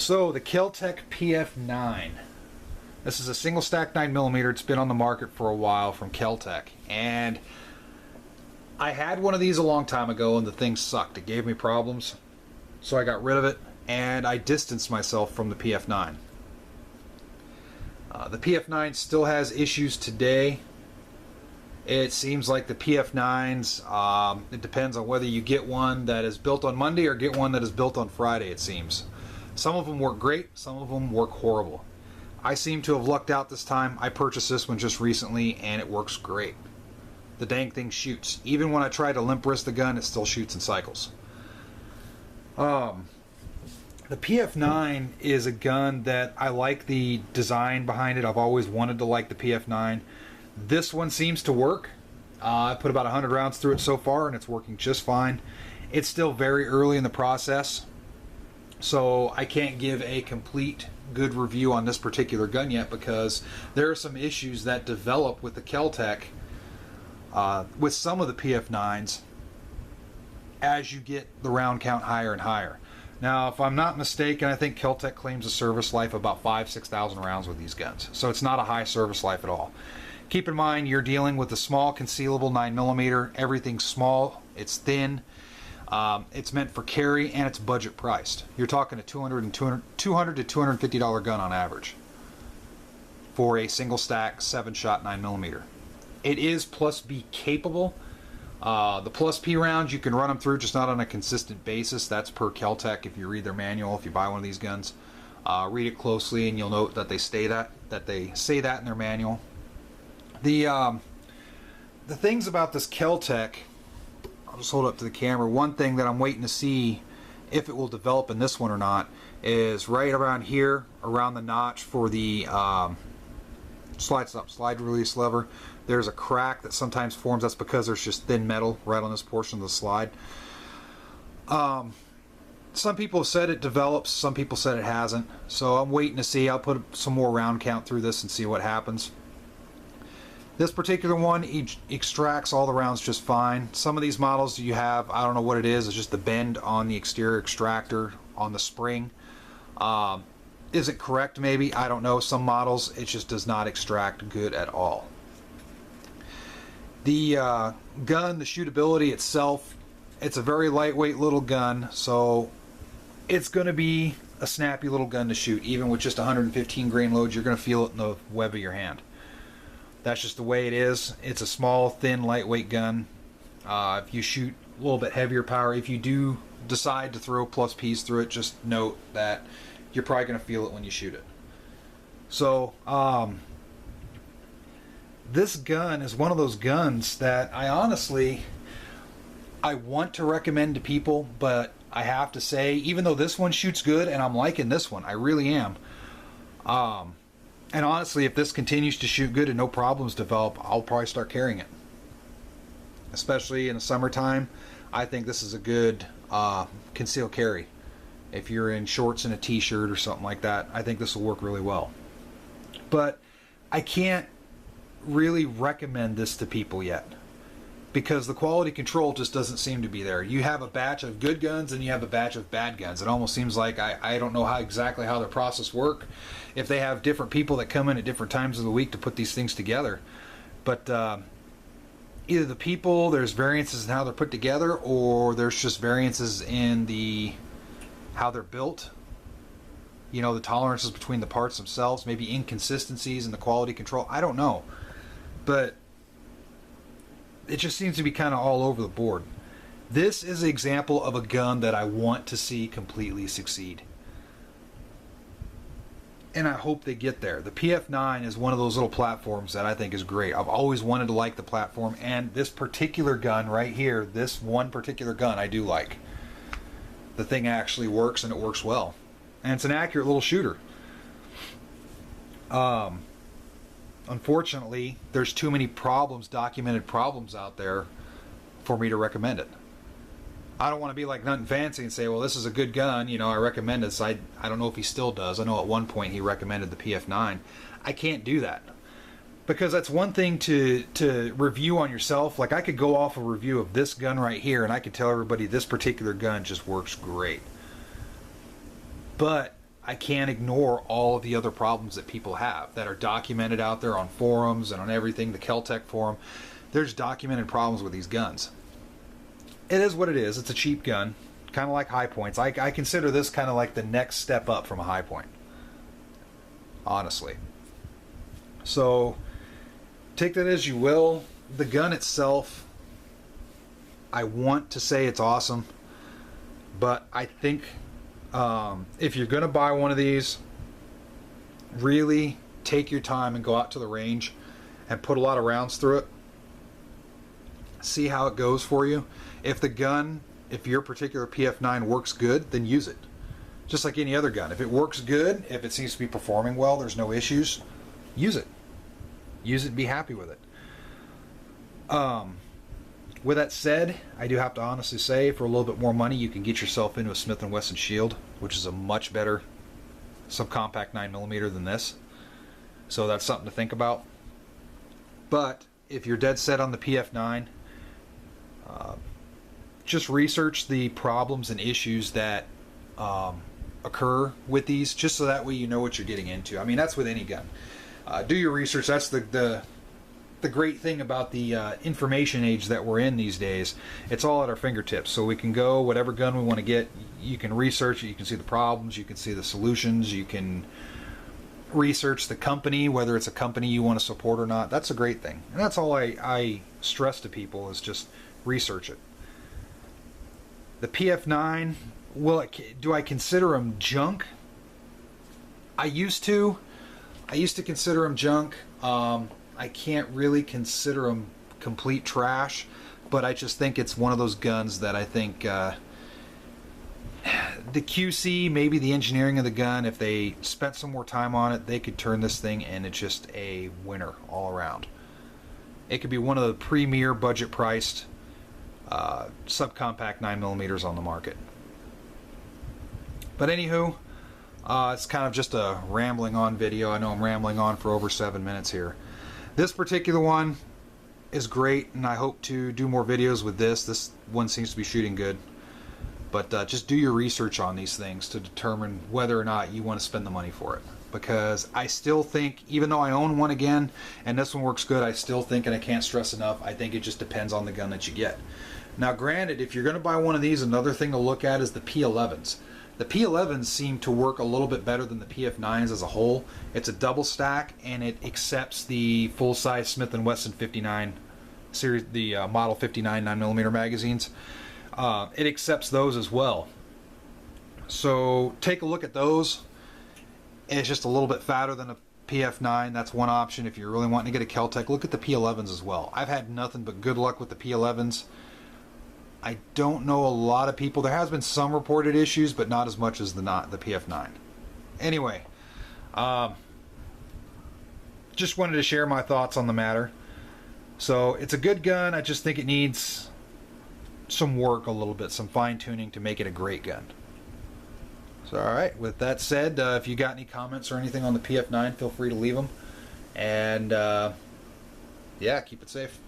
So the Kel-Tec PF9. This is a single stack 9mm. It's been on the market for a while from Kel-Tec, and I had one of these a long time ago and the thing sucked. It gave me problems, so I got rid of it and I distanced myself from the PF9. The PF9 still has issues today. It seems like the PF9s, it depends on whether you get one that is built on Monday or get one that is built on Friday, it seems. Some of them work great, some of them work horrible. I seem to have lucked out this time. I purchased this one just recently and it works great. The dang thing shoots. Even when I try to limp wrist the gun, it still shoots in cycles. The PF9 is a gun that I like the design behind it. I've always wanted to like the PF9. This one seems to work. I put about 100 rounds through it so far and it's working just fine. It's still very early in the process, so I can't give a complete good review on this particular gun yet because there are some issues that develop with the Kel-Tec with some of the PF9s as you get the round count higher and higher. Now, if I'm not mistaken, I think Kel-Tec claims a service life of about 5,000–6,000 rounds with these guns, so it's not a high service life at all. Keep in mind, you're dealing with a small concealable 9mm. Everything's small, it's thin, it's meant for carry, and it's budget priced. You're talking a $200 to $250 gun on average for a single stack 7-shot 9mm. It is plus B capable. The plus P rounds, you can run them through, just not on a consistent basis. That's per Kel-Tec. If you read their manual, if you buy one of these guns, read it closely and you'll note that they say that in their manual. The things about this Kel-Tec, I'll just hold it up to the camera. One thing that I'm waiting to see if it will develop in this one or not is right around here, around the notch for the slide release lever. There's a crack that sometimes forms. That's because there's just thin metal right on this portion of the slide. Some people have said it develops, some people said it hasn't. So I'm waiting to see. I'll put some more round count through this and see what happens. This particular one extracts all the rounds just fine. Some of these models you have, I don't know what it is, it's just the bend on the exterior extractor on the spring. Is it correct maybe? I don't know. Some models it just does not extract good at all. The gun, the shootability itself, it's a very lightweight little gun, so it's going to be a snappy little gun to shoot. Even with just 115 grain loads, you're going to feel it in the web of your hand. That's just the way it is. It's a small, thin, lightweight gun. If you shoot a little bit heavier power, if you do decide to throw plus P's through it, just note that you're probably going to feel it when you shoot it. So, this gun is one of those guns that I want to recommend to people, but I have to say, even though this one shoots good, and I'm liking this one, I really am. And honestly, if this continues to shoot good and no problems develop, I'll probably start carrying it. Especially in the summertime, I think this is a good concealed carry. If you're in shorts and a t-shirt or something like that, I think this will work really well. But I can't really recommend this to people yet because the quality control just doesn't seem to be there. You have a batch of good guns and you have a batch of bad guns. It almost seems like I don't know exactly how their process work, if they have different people that come in at different times of the week to put these things together. But either the people, there's variances in how they're put together, or there's just variances in how they're built. You know, the tolerances between the parts themselves, maybe inconsistencies in the quality control. I don't know. But it just seems to be kind of all over the board. This is an example of a gun that I want to see completely succeed. And I hope they get there. The PF9 is one of those little platforms that I think is great. I've always wanted to like the platform, and this particular gun right here, this one particular gun, I do like. The thing actually works, and it works well. And it's an accurate little shooter. Unfortunately, there's too many documented problems out there for me to recommend it. I don't want to be like Nothing Fancy and say, well, this is a good gun, you know, I recommend it. So I don't know if he still does. I know at one point he recommended the PF9. I can't do that. Because that's one thing to review on yourself. Like, I could go off a review of this gun right here and I could tell everybody this particular gun just works great. But I can't ignore all of the other problems that people have that are documented out there on forums and on everything. The Kel-Tec forum, there's documented problems with these guns. It is what it is. It's a cheap gun, kind of like high points. I consider this kind of like the next step up from a high point, honestly. So take that as you will. The gun itself, I want to say it's awesome, but I think if you're going to buy one of these, really take your time and go out to the range and put a lot of rounds through it. See how it goes for you. If your particular PF9 works good, then use it. Just like any other gun. If it works good, if it seems to be performing well, there's no issues, use it. Use it and be happy with it. With that said, I do have to honestly say, for a little bit more money, you can get yourself into a Smith & Wesson Shield, which is a much better subcompact 9mm than this. So that's something to think about. But if you're dead set on the PF9, just research the problems and issues that occur with these, just so that way you know what you're getting into. I mean, that's with any gun. Do your research. That's the great thing about the information age that we're in these days. It's all at our fingertips, so we can go whatever gun we want to get. You can research it, you can see the problems, you can see the solutions, you can research the company, whether it's a company you want to support or not. That's a great thing, and that's all I stress to people, is just research it. The PF9, do I consider them junk? I used to consider them junk. I can't really consider them complete trash, but I just think it's one of those guns that I think the QC, maybe the engineering of the gun, if they spent some more time on it, they could turn this thing into just a winner all around. It could be one of the premier budget-priced subcompact 9mm on the market. But anywho, it's kind of just a rambling on video. I know I'm rambling on for over 7 minutes here. This particular one is great, and I hope to do more videos with this. This one seems to be shooting good. But just do your research on these things to determine whether or not you want to spend the money for it. Because I still think, even though I own one again, and this one works good, I still think, and I can't stress enough, I think it just depends on the gun that you get. Now granted, if you're going to buy one of these, another thing to look at is the P11s. The P11s seem to work a little bit better than the PF9s as a whole. It's a double stack, and it accepts the full-size Smith & Wesson 59 series, the Model 59 9mm magazines. It accepts those as well. So take a look at those. It's just a little bit fatter than a PF9. That's one option. If you're really wanting to get a Kel-Tec, look at the P11s as well. I've had nothing but good luck with the P11s. I don't know a lot of people. There has been some reported issues, but not as much as the PF9. Anyway, just wanted to share my thoughts on the matter. So it's a good gun. I just think it needs some work a little bit, some fine-tuning to make it a great gun. So alright, with that said, if you got any comments or anything on the PF9, feel free to leave them. And yeah, keep it safe.